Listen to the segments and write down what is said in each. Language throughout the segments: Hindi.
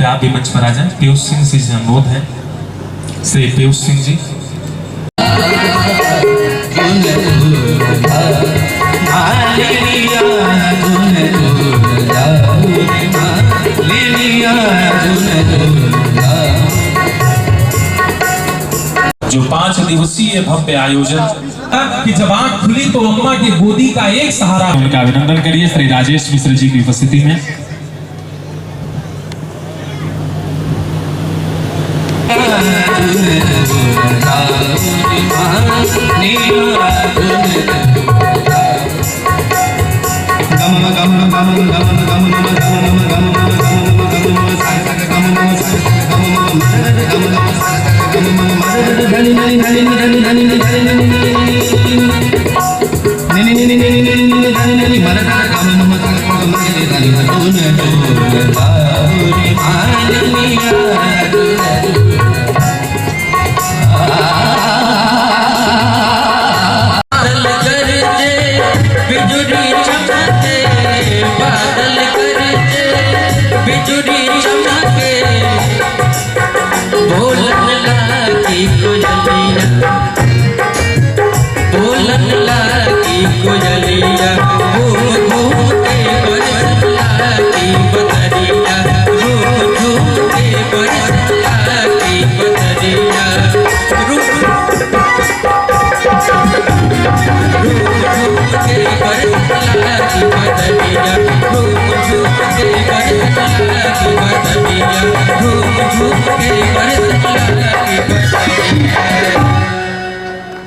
आप भी मंच पर आ जाएं। पीयूष सिंह जी से अनुरोध है, श्री पीयूष सिंह जी। जो 5 दिवसीय भव्य आयोजन कि जब आंख खुली तो अम्मा की गोदी का एक सहारा। उनका अभिनंदन करिए श्री राजेश मिश्र जी की उपस्थिति में।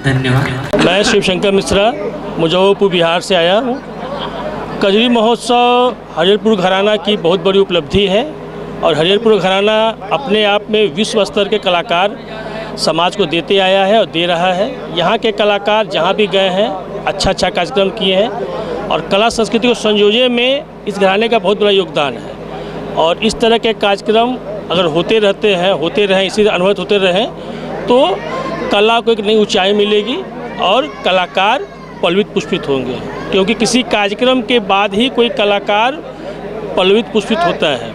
धन्यवाद। मैं शिवशंकर मिश्रा मुजफ्फरपुर बिहार से आया हूँ। कजरी महोत्सव हरिहरपुर घराना की बहुत बड़ी उपलब्धि है और हरिहरपुर घराना अपने आप में विश्व स्तर के कलाकार समाज को देते आया है और दे रहा है। यहाँ के कलाकार जहाँ भी गए हैं अच्छा कार्यक्रम किए हैं और कला संस्कृति को संजोने में इस घराने का बहुत बड़ा योगदान है। और इस तरह के कार्यक्रम अगर होते रहें, इसी अनुभव होते रहें तो कला को एक नई ऊंचाई मिलेगी और कलाकार पल्लवित पुष्पित होंगे, क्योंकि किसी कार्यक्रम के बाद ही कोई कलाकार पल्लवित पुष्पित होता है।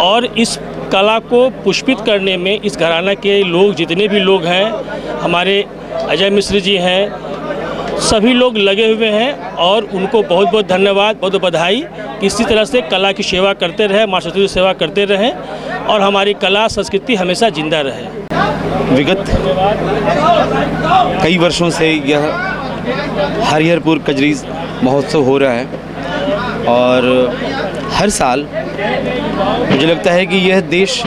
और इस कला को पुष्पित करने में इस घराना के लोग, जितने भी लोग हैं, हमारे अजय मिश्र जी हैं, सभी लोग लगे हुए हैं और उनको बहुत बहुत धन्यवाद, बहुत बहुत बधाई कि इसी तरह से कला की सेवा करते रहें, माँ सरस्वती की सेवा करते रहें और हमारी कला संस्कृति हमेशा जिंदा रहे। विगत कई वर्षों से यह हरिहरपुर कजरी महोत्सव हो रहा है और हर साल मुझे लगता है कि यह देश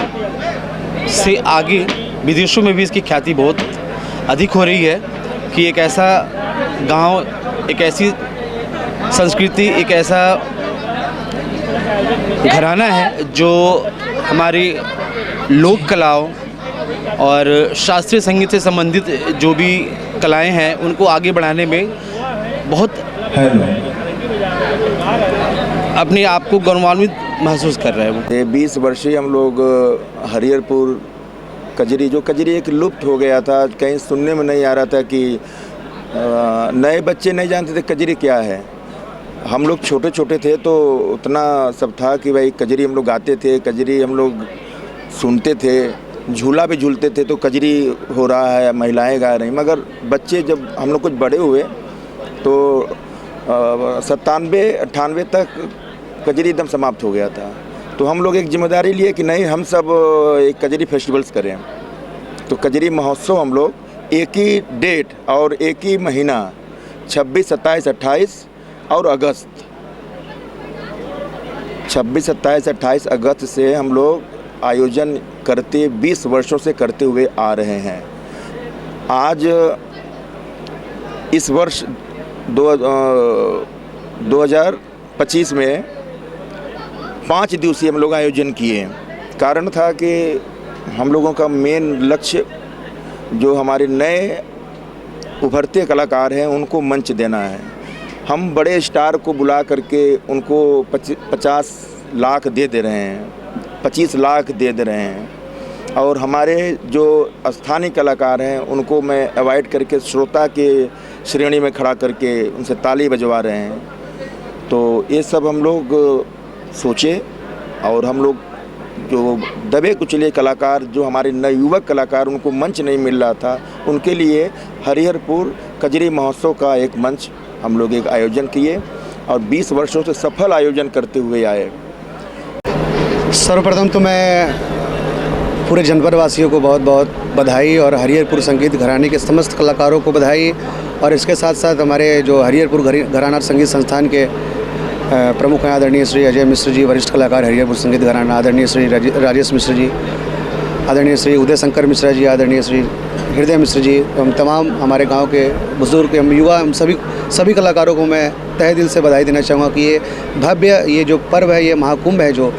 से आगे विदेशों में भी इसकी ख्याति बहुत अधिक हो रही है कि एक ऐसा गांव, एक ऐसी संस्कृति, एक ऐसा घराना है जो हमारी लोक कलाओं और शास्त्रीय संगीत से संबंधित जो भी कलाएं हैं उनको आगे बढ़ाने में बहुत अपने आप को गौरवान्वित महसूस कर रहे हैं। 20 वर्षीय हम लोग हरिहरपुर कजरी एक लुप्त हो गया था, कहीं सुनने में नहीं आ रहा था कि नए बच्चे नहीं जानते थे कजरी क्या है। हम लोग छोटे छोटे थे तो उतना सब था कि भाई कजरी हम लोग गाते थे, कजरी हम लोग सुनते थे, झूला भी झूलते थे तो कजरी हो रहा है, महिलाएं गा रही। मगर बच्चे जब हम लोग कुछ बड़े हुए तो 97-98 तक कजरी एकदम समाप्त हो गया था। तो हम लोग एक जिम्मेदारी लिए कि नहीं, हम सब एक कजरी फेस्टिवल्स करें। तो कजरी महोत्सव हम लोग एक ही डेट और एक ही महीना 26, 27, 28 और अगस्त, 26, 27, 28 अगस्त से हम लोग आयोजन करते 20 वर्षों से करते हुए आ रहे हैं। आज इस वर्ष 2025 में 5 दिवसीय हम लोग आयोजन किए। कारण था कि हम लोगों का मेन लक्ष्य जो हमारे नए उभरते कलाकार हैं उनको मंच देना है। हम बड़े स्टार को बुला करके उनको 50 लाख दे रहे हैं, 25 लाख दे रहे हैं और हमारे जो स्थानीय कलाकार हैं उनको मैं अवॉइड करके श्रोता के श्रेणी में खड़ा करके उनसे ताली बजवा रहे हैं। तो ये सब हम लोग सोचे और हम लोग जो दबे कुचले कलाकार, जो हमारे नवयुवक कलाकार, उनको मंच नहीं मिल रहा था, उनके लिए हरिहरपुर कजरी महोत्सव का एक मंच हम लोग एक आयोजन किए और 20 वर्षों से सफल आयोजन करते हुए आए। सर्वप्रथम तो मैं पूरे जनपद वासियों को बहुत बहुत बधाई और हरिहरपुर संगीत घराने के समस्त कलाकारों को बधाई, और इसके साथ साथ हमारे जो हरिहरपुर घराना संगीत संस्थान के प्रमुख हैं आदरणीय श्री अजय मिश्र जी, वरिष्ठ कलाकार हरिहरपुर संगीत घराना, आदरणीय श्री राजेश मिश्र जी, आदरणीय श्री उदय शंकर मिश्रा जी, आदरणीय श्री हृदय मिश्र जी, हम तमाम हमारे गांव के बुजुर्ग, हम युवा, हम सभी कलाकारों को मैं तहे दिल से बधाई देना चाहूँगा कि ये भव्य, ये जो पर्व है, ये महाकुंभ है जो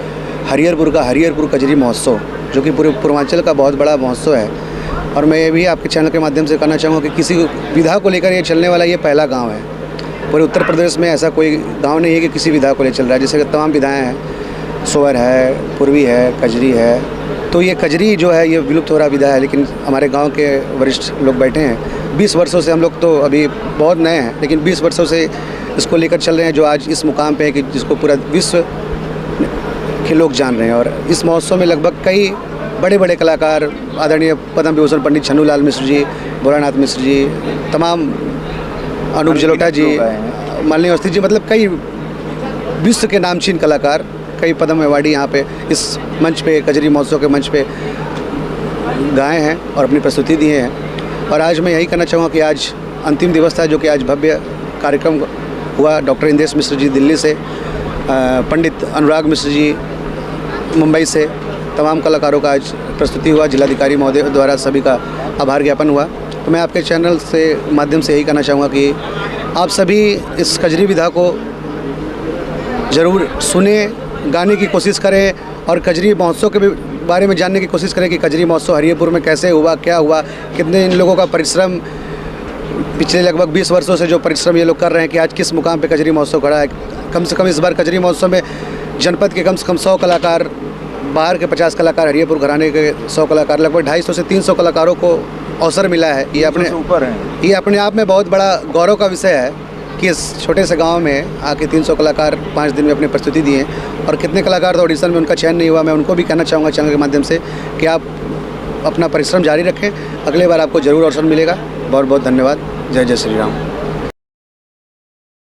हरिहरपुर का हरिहरपुर कजरी महोत्सव, जो कि पूरे पूर्वांचल का बहुत बड़ा महोत्सव है। और मैं ये भी आपके चैनल के माध्यम से कहना चाहूँगा कि किसी विधा को लेकर ये चलने वाला ये पहला गाँव है। पूरे उत्तर प्रदेश में ऐसा कोई गांव नहीं है कि किसी विधा को ले चल रहा है। जैसे तमाम विधाएं हैं, सोवर है, पूर्वी है, कजरी है, तो ये कजरी जो है ये विलुप्त हो रहा विधा है, लेकिन हमारे गांव के वरिष्ठ लोग बैठे हैं 20 वर्षों से, हम लोग तो अभी बहुत नए हैं, लेकिन 20 वर्षों से इसको लेकर चल रहे हैं, जो आज इस मुकाम पे है कि जिसको पूरा विश्व के लोग जान रहे हैं। और इस महोत्सव में लगभग कई बड़े बड़े कलाकार, आदरणीय पद्म विभूषण पंडित छन्नूलाल मिश्र जी, भोलानाथ मिश्र जी, तमाम अनूप जलोटा जी, मालिनी अवस्थी जी, मतलब कई विश्व के नामचीन कलाकार, कई पद्म अवार्डी यहाँ पे इस मंच पे, कजरी महोत्सव के मंच पे गाए हैं और अपनी प्रस्तुति दिए हैं। और आज मैं यही कहना चाहूँगा कि आज अंतिम दिवस था, जो कि आज भव्य कार्यक्रम हुआ। डॉक्टर इंदेश मिश्र जी दिल्ली से, पंडित अनुराग मिश्र जी मुंबई से, तमाम कलाकारों का आज प्रस्तुति हुआ। जिलाधिकारी महोदय द्वारा सभी का आभार ज्ञापन हुआ। तो मैं आपके चैनल से माध्यम से यही कहना चाहूँगा कि आप सभी इस कजरी विधा को ज़रूर सुने, गाने की कोशिश करें और कजरी महोत्सव के बारे में जानने की कोशिश करें कि कजरी महोत्सव हरिहरपुर में कैसे हुआ, क्या हुआ, कितने इन लोगों का परिश्रम, पिछले लगभग 20 वर्षों से जो परिश्रम ये लोग कर रहे हैं कि आज किस मुकाम पे कजरी महोत्सव खड़ा है। कम से कम इस बार कजरी महोत्सव में जनपद के कम से कम 100 कलाकार, बाहर के 50 कलाकार, हरिहरपुर घराने के 100 कलाकार, लगभग 250 से 300 कलाकारों को अवसर मिला है। ये अपने आप में बहुत बड़ा गौरव का विषय है कि इस छोटे से गांव में आके 300 कलाकार 5 दिन में अपनी प्रस्तुति दिए, और कितने कलाकार तो ऑडिशन में उनका चयन नहीं हुआ। मैं उनको भी कहना चाहूँगा चैनल के माध्यम से कि आप अपना परिश्रम जारी रखें, अगले बार आपको ज़रूर अवसर मिलेगा। बहुत बहुत धन्यवाद। जय जय श्री राम।